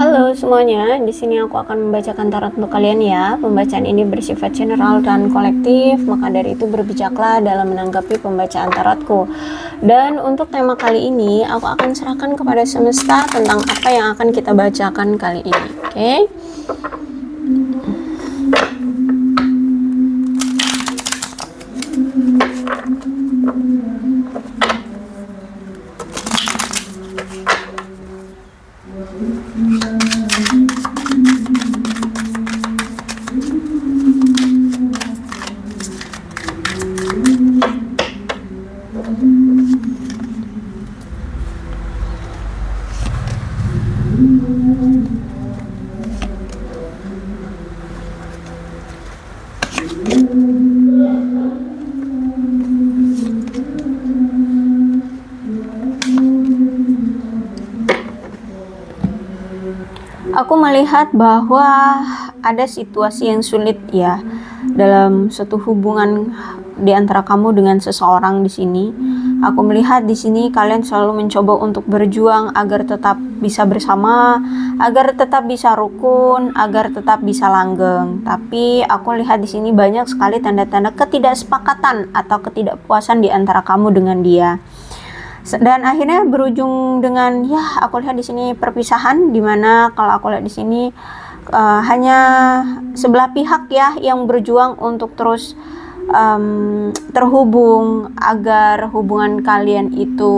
Halo semuanya, di sini aku akan membacakan tarot untuk kalian ya. Pembacaan ini bersifat general dan kolektif, maka dari itu berbijaklah dalam menanggapi pembacaan tarotku. Dan untuk tema kali ini, aku akan serahkan kepada semesta tentang apa yang akan kita bacakan kali ini. Oke? Aku melihat bahwa ada situasi yang sulit ya dalam suatu hubungan di antara kamu dengan seseorang di sini. Aku melihat di sini kalian selalu mencoba untuk berjuang agar tetap bisa bersama, agar tetap bisa rukun, agar tetap bisa langgeng. Tapi aku lihat di sini banyak sekali tanda-tanda ketidaksepakatan atau ketidakpuasan di antara kamu dengan dia. Dan akhirnya berujung dengan ya aku lihat di sini perpisahan, dimana kalau aku lihat di sini hanya sebelah pihak ya yang berjuang untuk terus terhubung agar hubungan kalian itu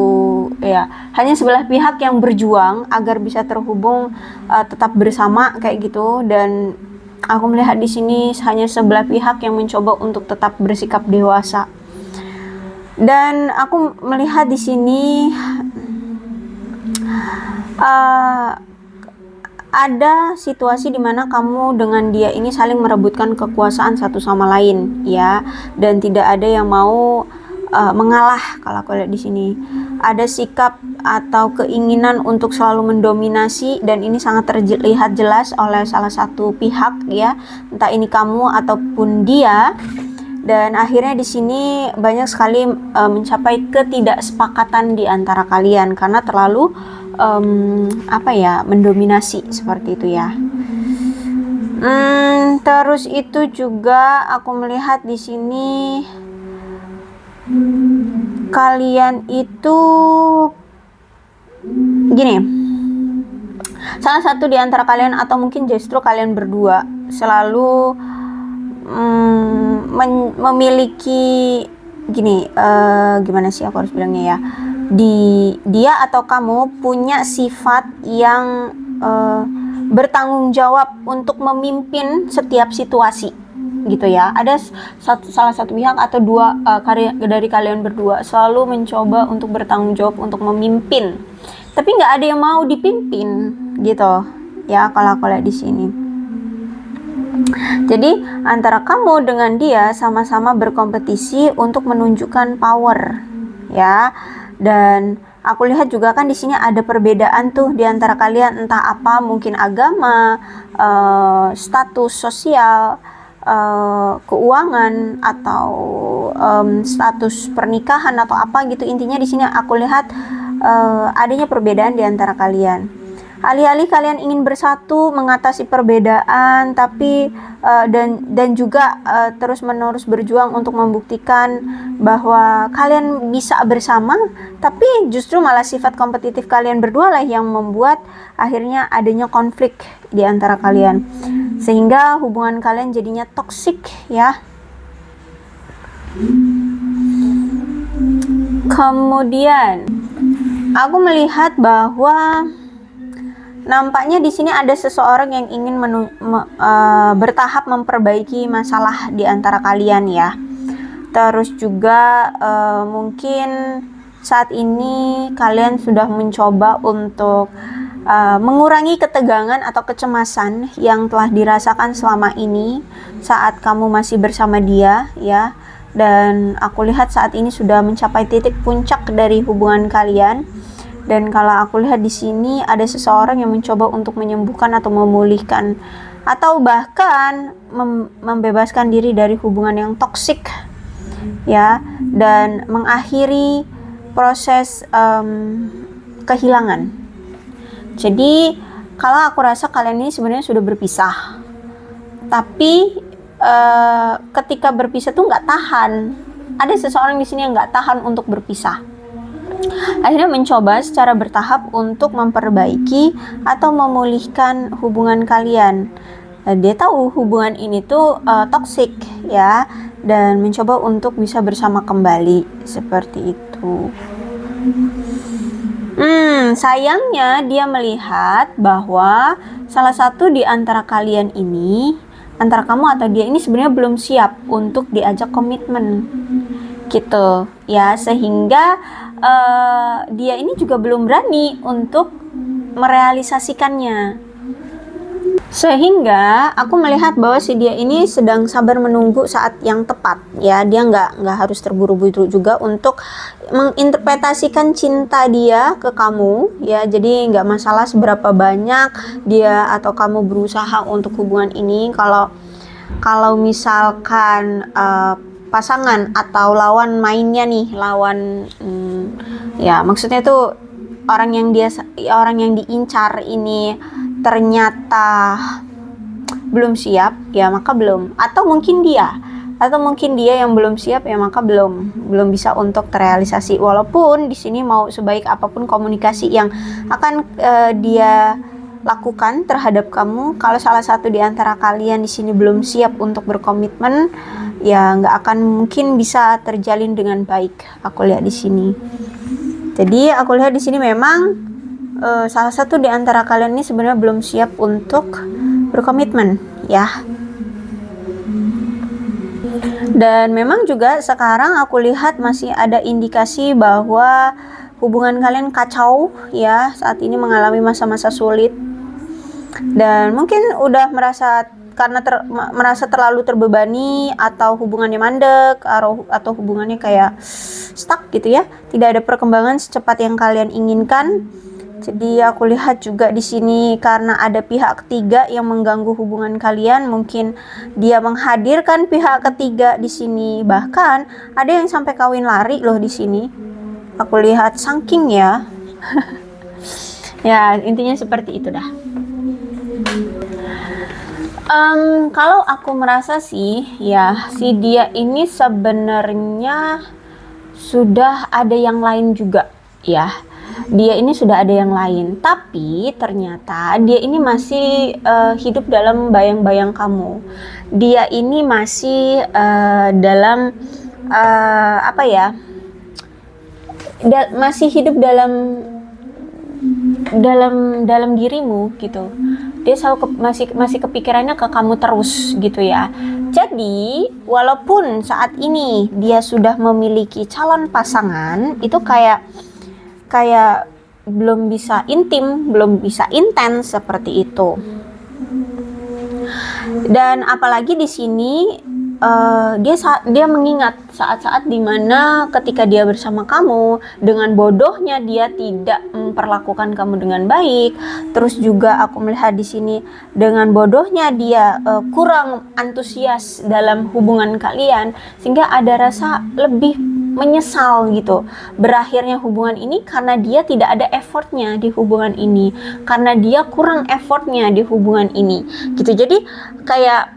ya hanya sebelah pihak yang berjuang agar bisa terhubung, tetap bersama kayak gitu. Dan aku melihat di sini hanya sebelah pihak yang mencoba untuk tetap bersikap dewasa. Dan aku melihat di sini ada situasi di mana kamu dengan dia ini saling merebutkan kekuasaan satu sama lain ya, dan tidak ada yang mau mengalah. Kalau aku lihat di sini ada sikap atau keinginan untuk selalu mendominasi, dan ini sangat terlihat jelas oleh salah satu pihak ya, entah ini kamu ataupun dia. Dan akhirnya di sini banyak sekali mencapai ketidaksepakatan di antara kalian karena terlalu mendominasi seperti itu ya. Terus itu juga aku melihat di sini kalian itu gini. Salah satu di antara kalian atau mungkin justru kalian berdua selalu memiliki gini, gimana sih aku harus bilangnya ya, dia atau kamu punya sifat yang bertanggung jawab untuk memimpin setiap situasi gitu ya. Ada salah satu pihak atau dua dari kalian berdua selalu mencoba untuk bertanggung jawab untuk memimpin, tapi nggak ada yang mau dipimpin gitu ya kalau aku lihat di sini. Jadi antara kamu dengan dia sama-sama berkompetisi untuk menunjukkan power ya. Dan aku lihat juga kan di sini ada perbedaan tuh di antara kalian, entah apa, mungkin agama, status sosial, keuangan, atau status pernikahan atau apa gitu. Intinya di sini aku lihat adanya perbedaan di antara kalian. Alih-alih kalian ingin bersatu mengatasi perbedaan, tapi dan juga terus-menerus berjuang untuk membuktikan bahwa kalian bisa bersama, tapi justru malah sifat kompetitif kalian berdua lah yang membuat akhirnya adanya konflik di antara kalian, sehingga hubungan kalian jadinya toksik ya. Kemudian aku melihat bahwa nampaknya di sini ada seseorang yang ingin bertahap memperbaiki masalah di antara kalian ya. Terus juga mungkin saat ini kalian sudah mencoba untuk mengurangi ketegangan atau kecemasan yang telah dirasakan selama ini saat kamu masih bersama dia ya. Dan aku lihat saat ini sudah mencapai titik puncak dari hubungan kalian. Dan kalau aku lihat di sini ada seseorang yang mencoba untuk menyembuhkan atau memulihkan atau bahkan membebaskan diri dari hubungan yang toksik ya, dan mengakhiri proses kehilangan. Jadi Kalau aku rasa kalian ini sebenarnya sudah berpisah, tapi ketika berpisah tuh nggak tahan. Ada seseorang di sini yang nggak tahan untuk berpisah. Akhirnya mencoba secara bertahap untuk memperbaiki atau memulihkan hubungan kalian. Dia tahu hubungan ini tuh toksik ya, dan mencoba untuk bisa bersama kembali seperti itu. Sayangnya dia melihat bahwa salah satu di antara kalian ini, antara kamu atau dia ini sebenarnya belum siap untuk diajak komitmen gitu ya, sehingga dia ini juga belum berani untuk merealisasikannya. Sehingga aku melihat bahwa si dia ini sedang sabar menunggu saat yang tepat ya. Dia nggak harus terburu-buru juga untuk menginterpretasikan cinta dia ke kamu ya. Jadi nggak masalah seberapa banyak dia atau kamu berusaha untuk hubungan ini. Kalau misalkan pasangan atau lawan mainnya nih, ya maksudnya tuh orang yang diincar ini ternyata belum siap, ya maka belum. Atau mungkin dia yang belum siap, ya maka belum bisa untuk terrealisasi. Walaupun di sini mau sebaik apapun komunikasi yang akan dia lakukan terhadap kamu, kalau salah satu di antara kalian di sini belum siap untuk berkomitmen, ya nggak akan mungkin bisa terjalin dengan baik. Aku lihat di sini. Jadi aku lihat di sini memang salah satu di antara kalian ini sebenarnya belum siap untuk berkomitmen ya. Dan memang juga sekarang aku lihat masih ada indikasi bahwa hubungan kalian kacau ya, saat ini mengalami masa-masa sulit. Dan mungkin udah merasa terlalu terbebani, atau hubungannya mandek, atau hubungannya kayak stuck gitu ya. Tidak ada perkembangan secepat yang kalian inginkan. Jadi aku lihat juga di sini karena ada pihak ketiga yang mengganggu hubungan kalian, mungkin dia menghadirkan pihak ketiga di sini. Bahkan ada yang sampai kawin lari loh di sini. Aku lihat saking ya. Ya, intinya seperti itu dah. Kalau aku merasa sih, ya si dia ini sebenarnya sudah ada yang lain juga ya. Dia ini sudah ada yang lain, tapi ternyata dia ini masih hidup dalam bayang-bayang kamu. Dia ini masih dalam masih hidup dalam dirimu gitu. Dia selalu masih kepikirannya ke kamu terus gitu ya. Jadi walaupun saat ini dia sudah memiliki calon pasangan, itu kayak belum bisa intim, belum bisa intens seperti itu. Dan apalagi di sini dia mengingat saat-saat dimana ketika dia bersama kamu, dengan bodohnya dia tidak memperlakukan kamu dengan baik. Terus juga aku melihat di sini dengan bodohnya dia kurang antusias dalam hubungan kalian, sehingga ada rasa lebih menyesal gitu berakhirnya hubungan ini, karena dia tidak ada effortnya di hubungan ini, karena dia kurang effortnya di hubungan ini gitu. Jadi kayak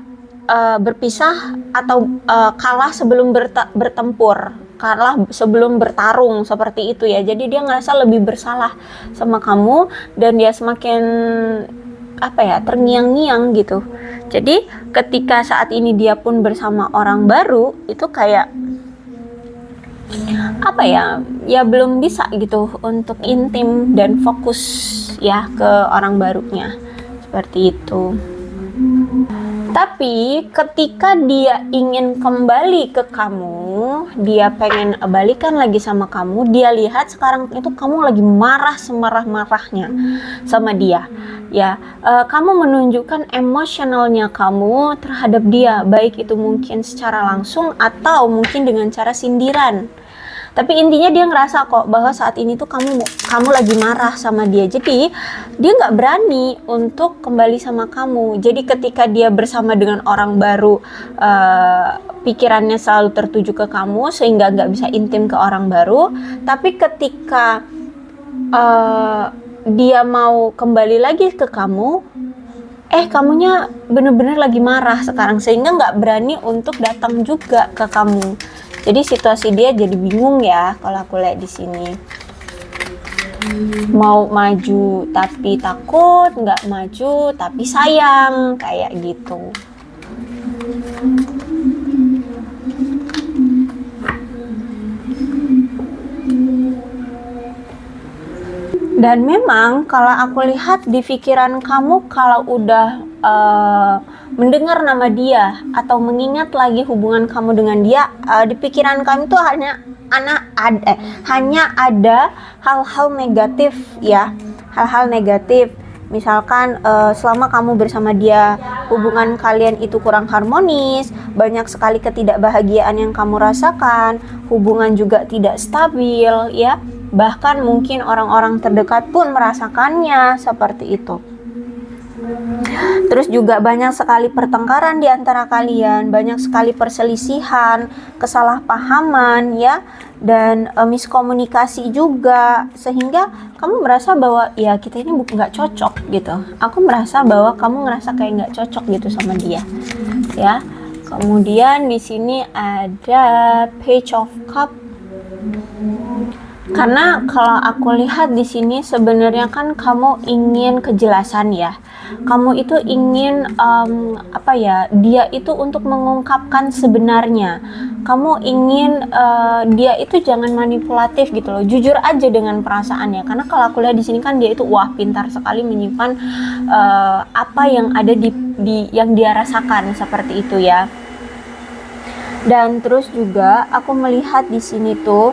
berpisah atau kalah sebelum bertempur, kalah sebelum bertarung seperti itu ya. Jadi dia ngerasa lebih bersalah sama kamu, dan dia semakin terngiang-ngiang gitu. Jadi ketika saat ini dia pun bersama orang baru, itu kayak ya belum bisa gitu untuk intim dan fokus ya ke orang barunya seperti itu. Tapi ketika dia ingin kembali ke kamu, dia pengen balikan lagi sama kamu, dia lihat sekarang itu kamu lagi marah semarah-marahnya sama dia ya. Kamu menunjukkan emosionalnya kamu terhadap dia, baik itu mungkin secara langsung atau mungkin dengan cara sindiran. Tapi intinya dia ngerasa kok bahwa saat ini tuh kamu lagi marah sama dia. Jadi dia nggak berani untuk kembali sama kamu. Jadi ketika dia bersama dengan orang baru, pikirannya selalu tertuju ke kamu sehingga nggak bisa intim ke orang baru. Tapi ketika dia mau kembali lagi ke kamu, kamunya bener-bener lagi marah sekarang sehingga nggak berani untuk datang juga ke kamu. Jadi situasi dia jadi bingung ya kalau aku lihat di sini. Mau maju tapi takut, nggak maju tapi sayang, kayak gitu. Dan memang kalau aku lihat di pikiran kamu, kalau udah mendengar nama dia atau mengingat lagi hubungan kamu dengan dia, di pikiran kamu tuh hanya ada hal-hal negatif ya, hal-hal negatif. Misalkan selama kamu bersama dia, hubungan kalian itu kurang harmonis, banyak sekali ketidakbahagiaan yang kamu rasakan, hubungan juga tidak stabil ya. Bahkan mungkin orang-orang terdekat pun merasakannya seperti itu. Terus juga banyak sekali pertengkaran di antara kalian, banyak sekali perselisihan, kesalahpahaman ya, dan miskomunikasi juga, sehingga kamu merasa bahwa ya kita ini nggak cocok gitu. Aku merasa bahwa kamu ngerasa kayak nggak cocok gitu sama dia ya. Kemudian di sini ada Page of Cup. Karena kalau aku lihat di sini sebenarnya kan kamu ingin kejelasan ya. Kamu itu ingin dia itu untuk mengungkapkan sebenarnya. Kamu ingin dia itu jangan manipulatif gitu loh. Jujur aja dengan perasaannya. Karena kalau aku lihat di sini kan dia itu pintar sekali menyimpan apa yang ada di yang dia rasakan seperti itu ya. Dan terus juga aku melihat di sini tuh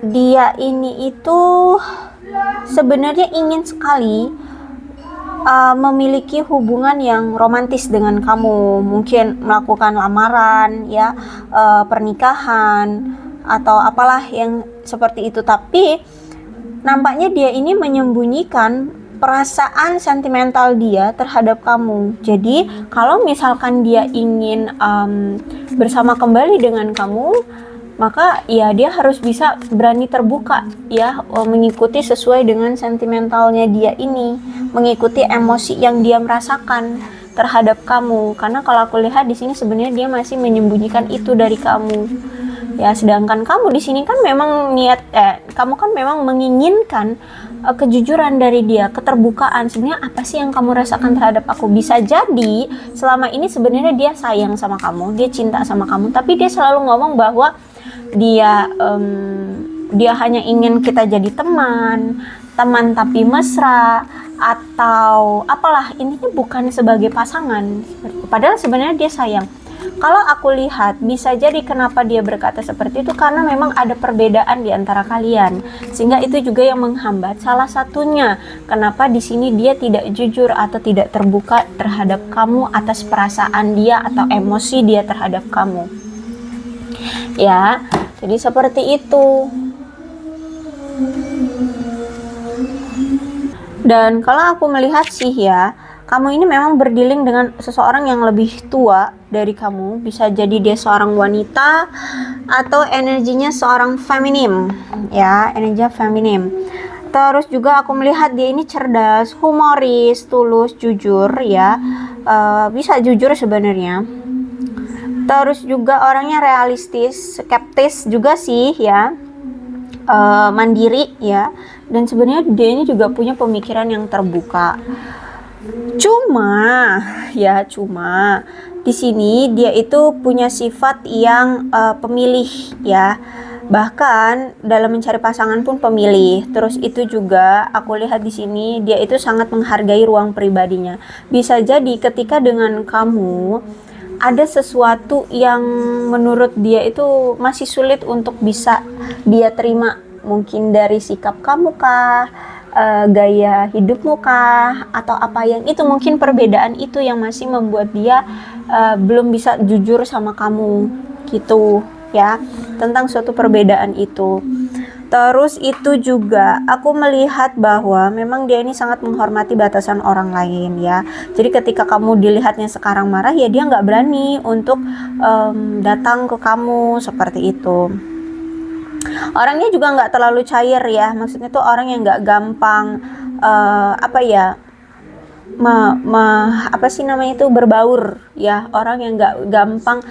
dia ini itu sebenarnya ingin sekali memiliki hubungan yang romantis dengan kamu, mungkin melakukan lamaran ya, pernikahan atau apalah yang seperti itu. Tapi nampaknya dia ini menyembunyikan perasaan sentimental dia terhadap kamu. Jadi kalau misalkan dia ingin bersama kembali dengan kamu, maka ya dia harus bisa berani terbuka ya, mengikuti sesuai dengan sentimentalnya dia ini, mengikuti emosi yang dia merasakan terhadap kamu. Karena kalau aku lihat di sini sebenarnya dia masih menyembunyikan itu dari kamu ya, sedangkan kamu di sini kan memang kamu kan memang menginginkan kejujuran dari dia, keterbukaan. Sebenarnya apa sih yang kamu rasakan terhadap aku? Bisa jadi selama ini sebenarnya dia sayang sama kamu, dia cinta sama kamu, tapi dia selalu ngomong bahwa dia hanya ingin kita jadi teman tapi mesra, atau apalah, intinya bukan sebagai pasangan. Padahal sebenarnya dia sayang. Kalau aku lihat bisa jadi kenapa dia berkata seperti itu, karena memang ada perbedaan di antara kalian, sehingga itu juga yang menghambat. Salah satunya kenapa di sini dia tidak jujur atau tidak terbuka terhadap kamu atas perasaan dia atau emosi dia terhadap kamu. Ya, jadi seperti itu. Dan kalau aku melihat sih ya, kamu ini memang berdealing dengan seseorang yang lebih tua dari kamu. Bisa jadi dia seorang wanita atau energinya seorang feminim ya, energinya feminim. Terus juga aku melihat dia ini cerdas, humoris, tulus, jujur ya, bisa jujur sebenarnya. Terus juga orangnya realistis, skeptis juga sih ya, mandiri ya, dan sebenarnya dia ini juga punya pemikiran yang terbuka. Cuma di sini dia itu punya sifat yang pemilih ya, bahkan dalam mencari pasangan pun pemilih. Terus itu juga aku lihat di sini dia itu sangat menghargai ruang pribadinya. Bisa jadi ketika dengan kamu ada sesuatu yang menurut dia itu masih sulit untuk bisa dia terima, mungkin dari sikap kamu kah, gaya hidupmu kah, atau apa yang itu, mungkin perbedaan itu yang masih membuat dia belum bisa jujur sama kamu gitu ya, tentang suatu perbedaan itu. Terus itu juga aku melihat bahwa memang dia ini sangat menghormati batasan orang lain ya. Jadi ketika kamu dilihatnya sekarang marah, ya dia nggak berani untuk datang ke kamu seperti itu. Orangnya juga nggak terlalu cair ya, maksudnya tuh orang yang nggak gampang apa ya, apa sih namanya itu, berbaur ya, orang yang nggak gampang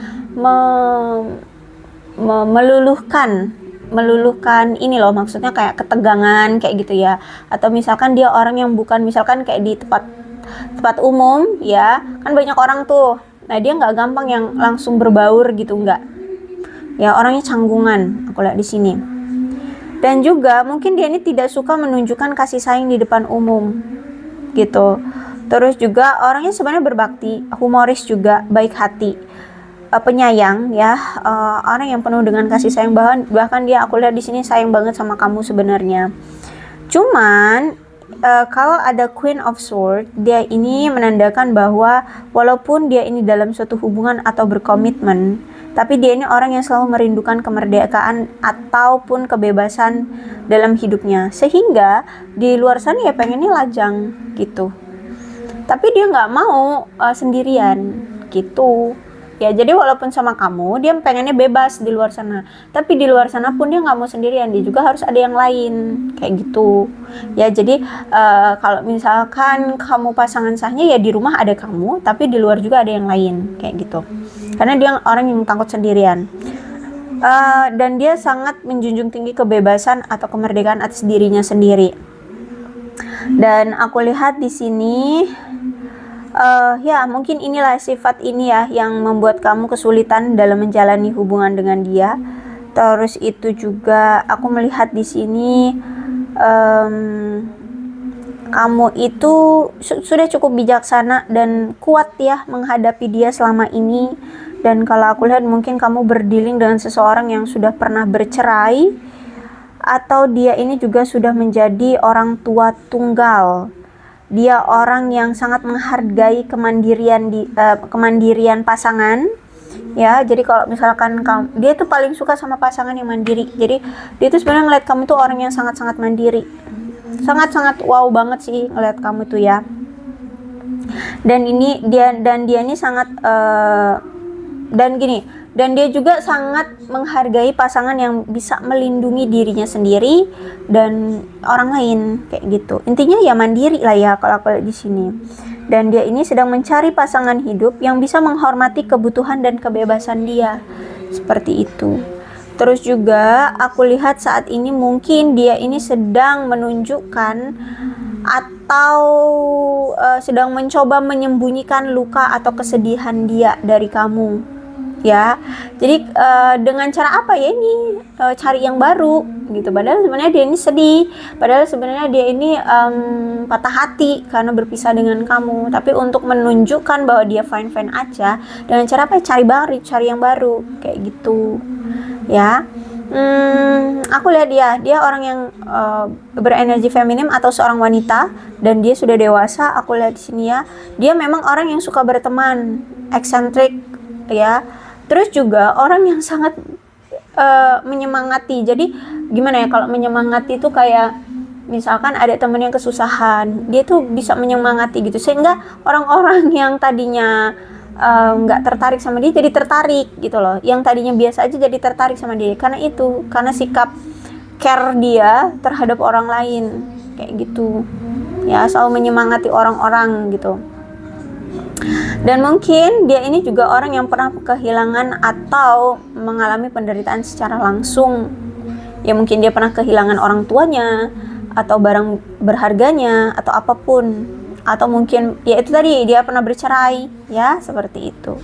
meluluhkan ini loh, maksudnya kayak ketegangan kayak gitu ya. Atau misalkan dia orang yang bukan, misalkan kayak di tempat umum ya, kan banyak orang tuh, nah dia nggak gampang yang langsung berbaur gitu, nggak ya, orangnya canggungan aku lihat di sini. Dan juga mungkin dia ini tidak suka menunjukkan kasih sayang di depan umum gitu. Terus juga orangnya sebenarnya berbakti, humoris juga, baik hati, penyayang ya, orang yang penuh dengan kasih sayang, bahkan dia, aku lihat di sini sayang banget sama kamu sebenarnya. Cuman kalau ada Queen of Swords, dia ini menandakan bahwa walaupun dia ini dalam suatu hubungan atau berkomitmen, tapi dia ini orang yang selalu merindukan kemerdekaan ataupun kebebasan dalam hidupnya, sehingga di luar sana ya pengennya lajang gitu, tapi dia nggak mau sendirian gitu ya. Jadi walaupun sama kamu, dia pengennya bebas di luar sana, tapi di luar sana pun dia nggak mau sendirian, dia juga harus ada yang lain kayak gitu ya. Jadi kalau misalkan kamu pasangan sahnya ya, di rumah ada kamu, tapi di luar juga ada yang lain kayak gitu, karena dia orang yang takut sendirian. Dan dia sangat menjunjung tinggi kebebasan atau kemerdekaan atas dirinya sendiri. Dan aku lihat di sini ya mungkin inilah sifat ini ya yang membuat kamu kesulitan dalam menjalani hubungan dengan dia. Terus itu juga aku melihat di sini kamu itu sudah cukup bijaksana dan kuat ya menghadapi dia selama ini. Dan kalau aku lihat mungkin kamu berdealing dengan seseorang yang sudah pernah bercerai, atau dia ini juga sudah menjadi orang tua tunggal. Dia orang yang sangat menghargai kemandirian pasangan ya. Jadi kalau misalkan dia tuh paling suka sama pasangan yang mandiri. Jadi dia tuh sebenarnya ngeliat kamu tuh orang yang sangat-sangat mandiri, sangat-sangat wow banget sih ngeliat kamu tuh ya. Dan dia ini sangat dan dia juga sangat menghargai pasangan yang bisa melindungi dirinya sendiri dan orang lain kayak gitu. Intinya ya mandiri lah ya kalau aku lihat di sini. Dan dia ini sedang mencari pasangan hidup yang bisa menghormati kebutuhan dan kebebasan dia. Seperti itu. Terus juga aku lihat saat ini mungkin dia ini sedang menunjukkan atau sedang mencoba menyembunyikan luka atau kesedihan dia dari kamu ya. Jadi dengan cara apa ya ini, cari yang baru gitu, padahal sebenarnya dia ini sedih, padahal sebenarnya dia ini patah hati karena berpisah dengan kamu, tapi untuk menunjukkan bahwa dia fine aja, dengan cara apa, cari yang baru kayak gitu ya. Aku lihat dia orang yang berenergi feminim atau seorang wanita, dan dia sudah dewasa. Aku lihat di sini ya, dia memang orang yang suka berteman, eksentrik ya. Terus juga orang yang sangat menyemangati. Jadi gimana ya, kalau menyemangati itu kayak misalkan ada temen yang kesusahan, dia tuh bisa menyemangati gitu, sehingga orang-orang yang tadinya nggak tertarik sama dia jadi tertarik gitu loh, yang tadinya biasa aja jadi tertarik sama dia, karena sikap care dia terhadap orang lain kayak gitu ya, selalu menyemangati orang-orang gitu. Dan mungkin dia ini juga orang yang pernah kehilangan atau mengalami penderitaan secara langsung ya, mungkin dia pernah kehilangan orang tuanya atau barang berharganya atau apapun, atau mungkin ya itu tadi, dia pernah bercerai ya, seperti itu.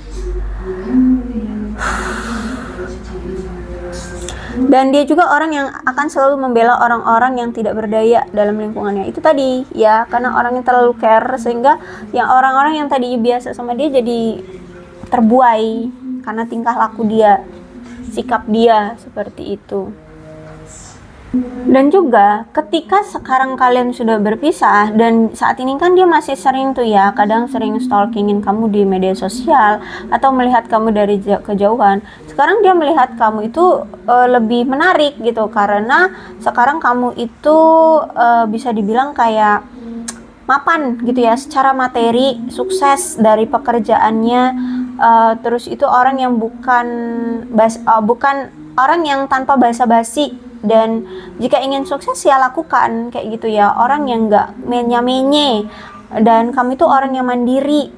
Dan dia juga orang yang akan selalu membela orang-orang yang tidak berdaya dalam lingkungannya. Itu tadi ya, karena orang yang terlalu care, sehingga yang orang-orang yang tadi biasa sama dia jadi terbuai karena tingkah laku dia, sikap dia seperti itu. Dan juga ketika sekarang kalian sudah berpisah, dan saat ini kan dia masih sering tuh ya, kadang sering stalkingin kamu di media sosial atau melihat kamu dari kejauhan. Sekarang dia melihat kamu itu lebih menarik gitu, karena sekarang kamu itu bisa dibilang kayak mapan gitu ya, secara materi, sukses dari pekerjaannya. Terus itu orang yang bukan orang yang tanpa basa-basi dan jika ingin sukses ya lakukan kayak gitu ya. Orang yang nggak menye-menye, dan kamu itu orang yang mandiri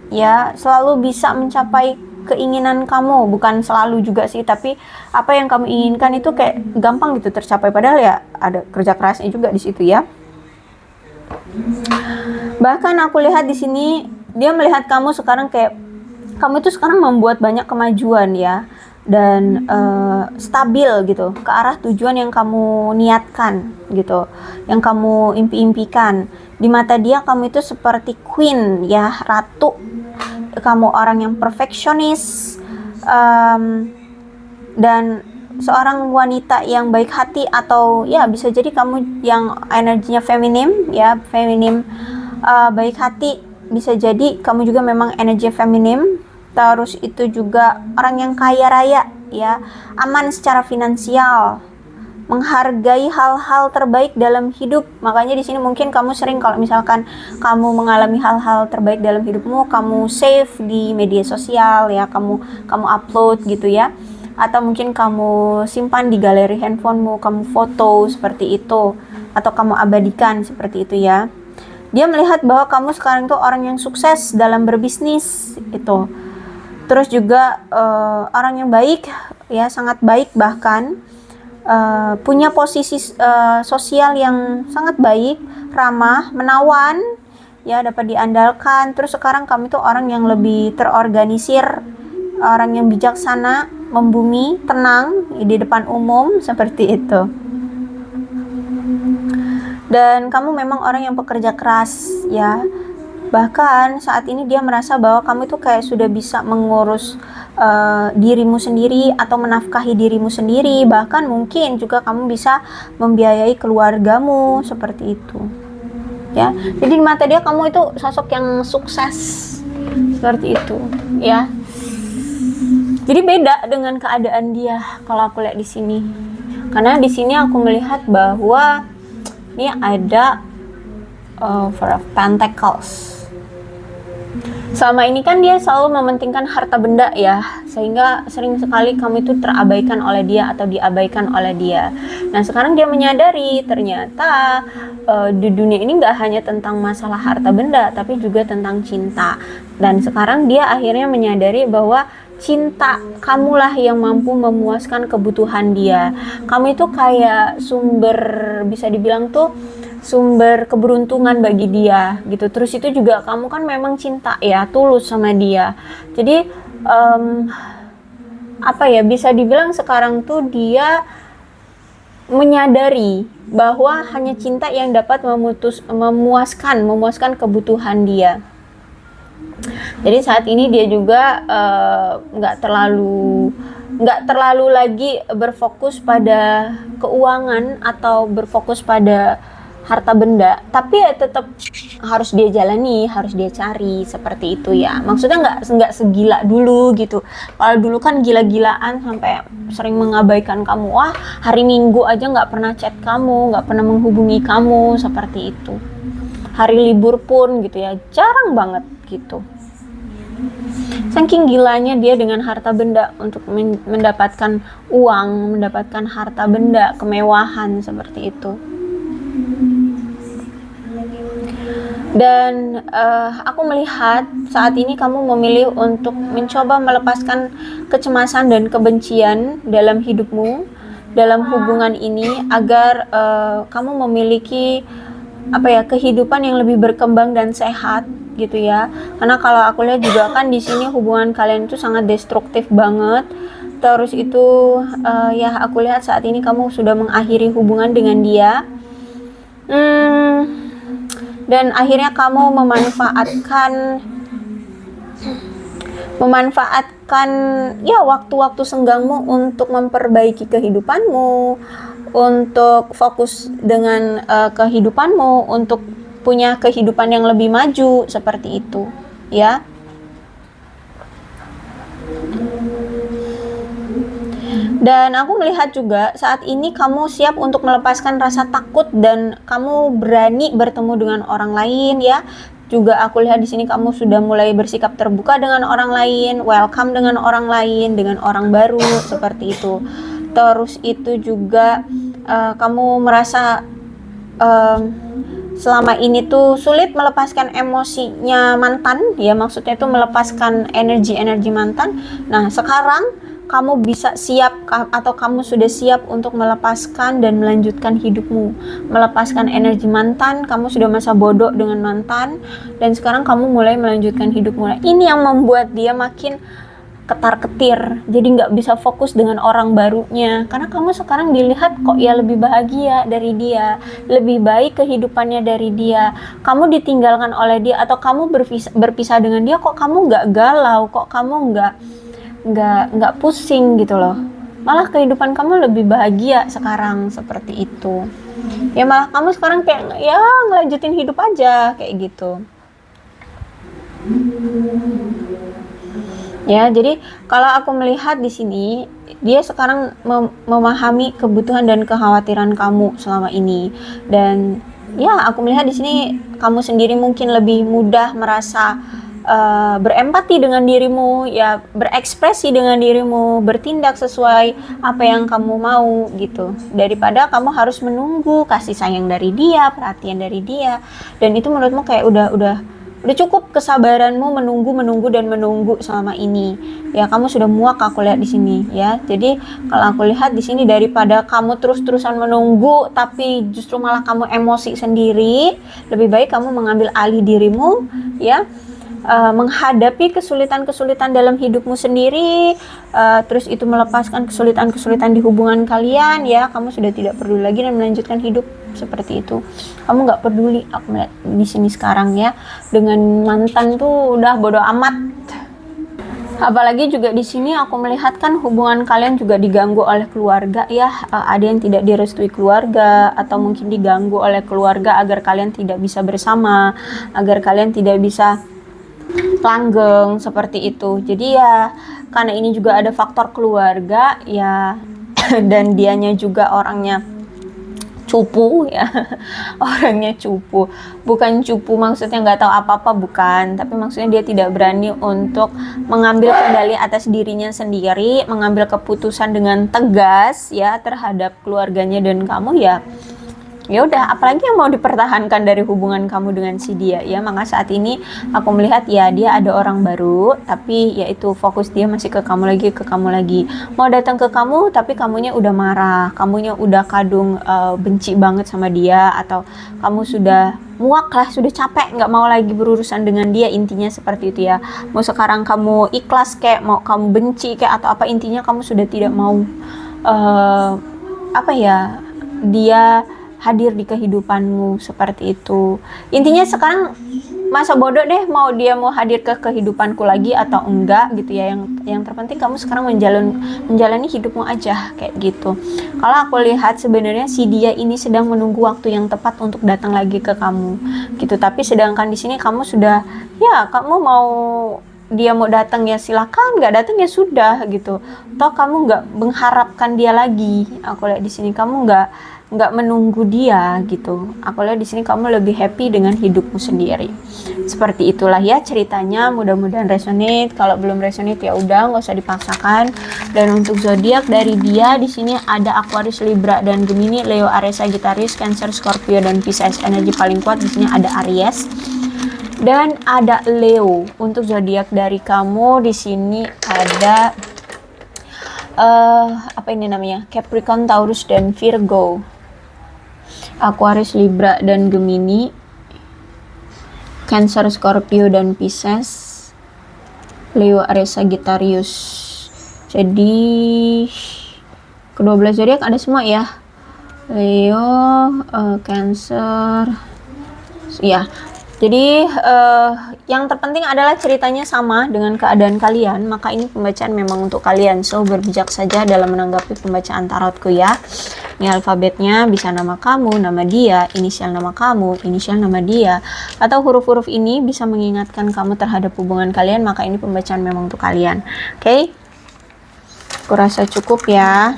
ya, selalu bisa mencapai keinginan kamu. Bukan selalu juga sih, tapi apa yang kamu inginkan itu kayak gampang gitu tercapai, padahal ya ada kerja kerasnya juga di situ ya. Bahkan aku lihat di sini dia melihat kamu sekarang kayak kamu itu sekarang membuat banyak kemajuan ya, dan stabil gitu ke arah tujuan yang kamu niatkan gitu, yang kamu impi-impikan. Di mata dia kamu itu seperti queen ya, ratu. Kamu orang yang perfeksionis, dan seorang wanita yang baik hati, atau ya bisa jadi kamu yang energinya feminim ya, feminim, baik hati. Bisa jadi kamu juga memang energi feminim. Terus itu juga orang yang kaya raya ya, aman secara finansial, menghargai hal-hal terbaik dalam hidup. Makanya di sini mungkin kamu sering kalau misalkan kamu mengalami hal-hal terbaik dalam hidupmu, kamu save di media sosial ya, kamu upload gitu ya, atau mungkin kamu simpan di galeri handphonemu, kamu foto seperti itu, atau kamu abadikan seperti itu ya. Dia melihat bahwa kamu sekarang tuh orang yang sukses dalam berbisnis itu. Terus juga orang yang baik ya, sangat baik, bahkan punya posisi sosial yang sangat baik, ramah, menawan ya, dapat diandalkan. Terus sekarang kamu tuh orang yang lebih terorganisir, orang yang bijaksana, membumi, tenang di depan umum seperti itu. Dan kamu memang orang yang pekerja keras ya. Bahkan saat ini dia merasa bahwa kamu itu kayak sudah bisa mengurus dirimu sendiri atau menafkahi dirimu sendiri. Bahkan mungkin juga kamu bisa membiayai keluargamu seperti itu ya. Jadi di mata dia kamu itu sosok yang sukses seperti itu ya. Jadi beda dengan keadaan dia kalau aku lihat di sini. Karena di sini aku melihat bahwa ini ada Four of Pentacles. Selama ini kan dia selalu mementingkan harta benda ya, sehingga sering sekali kamu itu terabaikan oleh dia atau diabaikan oleh dia. Nah sekarang dia menyadari ternyata di dunia ini gak hanya tentang masalah harta benda, tapi juga tentang cinta. Dan sekarang dia akhirnya menyadari bahwa cinta kamulah yang mampu memuaskan kebutuhan dia. Kamu itu kayak sumber, bisa dibilang tuh sumber keberuntungan bagi dia gitu. Terus itu juga kamu kan memang cinta ya, tulus sama dia. Jadi apa ya, bisa dibilang sekarang tuh dia menyadari bahwa hanya cinta yang dapat memuaskan kebutuhan dia. Jadi saat ini dia juga nggak terlalu lagi berfokus pada keuangan atau berfokus pada harta benda, tapi ya tetap harus dia jalani, harus dia cari seperti itu ya. Maksudnya nggak segila dulu gitu. Kalau dulu kan gila-gilaan sampai sering mengabaikan kamu. Wah, hari Minggu aja nggak pernah chat kamu, nggak pernah menghubungi kamu seperti itu. Hari libur pun gitu ya, jarang banget gitu. Saking gilanya dia dengan harta benda untuk mendapatkan uang, mendapatkan harta benda, kemewahan seperti itu. Dan aku melihat saat ini kamu memilih untuk mencoba melepaskan kecemasan dan kebencian dalam hidupmu, dalam hubungan ini, agar kamu memiliki kehidupan yang lebih berkembang dan sehat gitu ya. Karena kalau aku lihat juga kan di sini hubungan kalian itu sangat destruktif banget. Terus itu ya aku lihat saat ini kamu sudah mengakhiri hubungan dengan dia. Dan akhirnya kamu memanfaatkan ya waktu-waktu senggangmu untuk memperbaiki kehidupanmu, untuk fokus dengan kehidupanmu, untuk punya kehidupan yang lebih maju seperti itu ya. Dan aku melihat juga saat ini kamu siap untuk melepaskan rasa takut dan kamu berani bertemu dengan orang lain ya. Juga aku lihat di sini kamu sudah mulai bersikap terbuka dengan orang lain, welcome dengan orang lain, dengan orang baru seperti itu. Terus itu juga kamu merasa selama ini tuh sulit melepaskan emosinya mantan, ya maksudnya itu melepaskan energi mantan. Nah sekarang kamu bisa siap atau kamu sudah siap untuk melepaskan dan melanjutkan hidupmu, melepaskan energi mantan. Kamu sudah masa bodoh dengan mantan dan sekarang kamu mulai melanjutkan hidupmu. Ini yang membuat dia makin ketar-ketir, jadi nggak bisa fokus dengan orang barunya, karena kamu sekarang dilihat kok ya lebih bahagia dari dia, lebih baik kehidupannya dari dia. Kamu ditinggalkan oleh dia atau kamu berpisah dengan dia, kok kamu nggak galau, kok kamu nggak pusing gitu loh, malah kehidupan kamu lebih bahagia sekarang, seperti itu ya. Malah kamu sekarang kayak ya ngelanjutin hidup aja kayak gitu ya. Jadi kalau aku melihat di sini, dia sekarang memahami kebutuhan dan kekhawatiran kamu selama ini. Dan ya aku melihat di sini kamu sendiri mungkin lebih mudah merasa berempati dengan dirimu, ya berekspresi dengan dirimu, bertindak sesuai apa yang kamu mau gitu, daripada kamu harus menunggu kasih sayang dari dia, perhatian dari dia. Dan itu menurutmu kayak udah cukup kesabaranmu menunggu dan menunggu selama ini. Ya kamu sudah muak aku lihat di sini ya. Jadi kalau aku lihat di sini, daripada kamu terus-terusan menunggu tapi justru malah kamu emosi sendiri, lebih baik kamu mengambil alih dirimu ya. Menghadapi kesulitan-kesulitan dalam hidupmu sendiri, terus itu melepaskan kesulitan-kesulitan di hubungan kalian ya. Kamu sudah tidak peduli lagi dan melanjutkan hidup seperti itu. Kamu nggak peduli, aku melihat di sini sekarang ya, dengan mantan tuh udah bodo amat. Apalagi juga di sini aku melihat kan hubungan kalian juga diganggu oleh keluarga ya. Ada yang tidak direstui keluarga, atau mungkin diganggu oleh keluarga agar kalian tidak bisa bersama, agar kalian tidak bisa langgeng seperti itu. Jadi ya karena ini juga ada faktor keluarga ya, dan dianya juga orangnya cupu ya. Orangnya cupu, bukan cupu maksudnya nggak tahu apa-apa, bukan, tapi maksudnya dia tidak berani untuk mengambil kendali atas dirinya sendiri, mengambil keputusan dengan tegas ya terhadap keluarganya dan kamu ya. Ya udah, apalagi yang mau dipertahankan dari hubungan kamu dengan si dia ya. Maka saat ini aku melihat ya dia ada orang baru, tapi ya itu fokus dia masih ke kamu lagi, mau datang ke kamu tapi kamunya udah marah, kamunya udah kadung benci banget sama dia, atau kamu sudah muak lah, sudah capek, nggak mau lagi berurusan dengan dia, intinya seperti itu ya. Mau sekarang kamu ikhlas kayak mau kamu benci kayak atau apa, intinya kamu sudah tidak mau dia hadir di kehidupanmu, seperti itu. Intinya sekarang masa bodoh deh, mau dia mau hadir ke kehidupanku lagi atau enggak gitu ya. Yang terpenting kamu sekarang menjalani hidupmu aja kayak gitu. Kalau aku lihat sebenarnya si dia ini sedang menunggu waktu yang tepat untuk datang lagi ke kamu gitu. Tapi sedangkan di sini kamu sudah ya, kamu mau dia mau datang ya silakan, nggak datang ya sudah gitu. Toh kamu nggak mengharapkan dia lagi. Aku lihat di sini kamu nggak menunggu dia gitu. Aku lihat di sini kamu lebih happy dengan hidupmu sendiri. Seperti itulah ya ceritanya. Mudah-mudahan resonate. Kalau belum resonate ya udah, nggak usah dipaksakan. Dan untuk zodiak dari dia di sini ada Aquarius, Libra dan Gemini, Leo, Aries, Sagittarius, Cancer, Scorpio dan Pisces. Energi paling kuat di sini ada Aries dan ada Leo. Untuk zodiak dari kamu di sini ada apa ini namanya? Capricorn, Taurus dan Virgo. Aquarius, Libra dan Gemini, Cancer, Scorpio dan Pisces, Leo, Aries, Sagittarius. Jadi kedua belas zodiak ada semua ya. Leo, Cancer, ya. Jadi yang terpenting adalah ceritanya sama dengan keadaan kalian, maka ini pembacaan memang untuk kalian. So berbijak saja dalam menanggapi pembacaan tarotku ya. Ini alfabetnya bisa nama kamu, nama dia, inisial nama kamu, inisial nama dia, atau huruf-huruf ini bisa mengingatkan kamu terhadap hubungan kalian, maka ini pembacaan memang untuk kalian. Oke? Aku rasa cukup ya.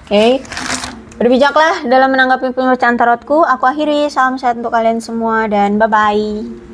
Oke, berbijaklah dalam menanggapi pembacaan tarotku. Aku akhiri, salam sehat untuk kalian semua dan bye-bye.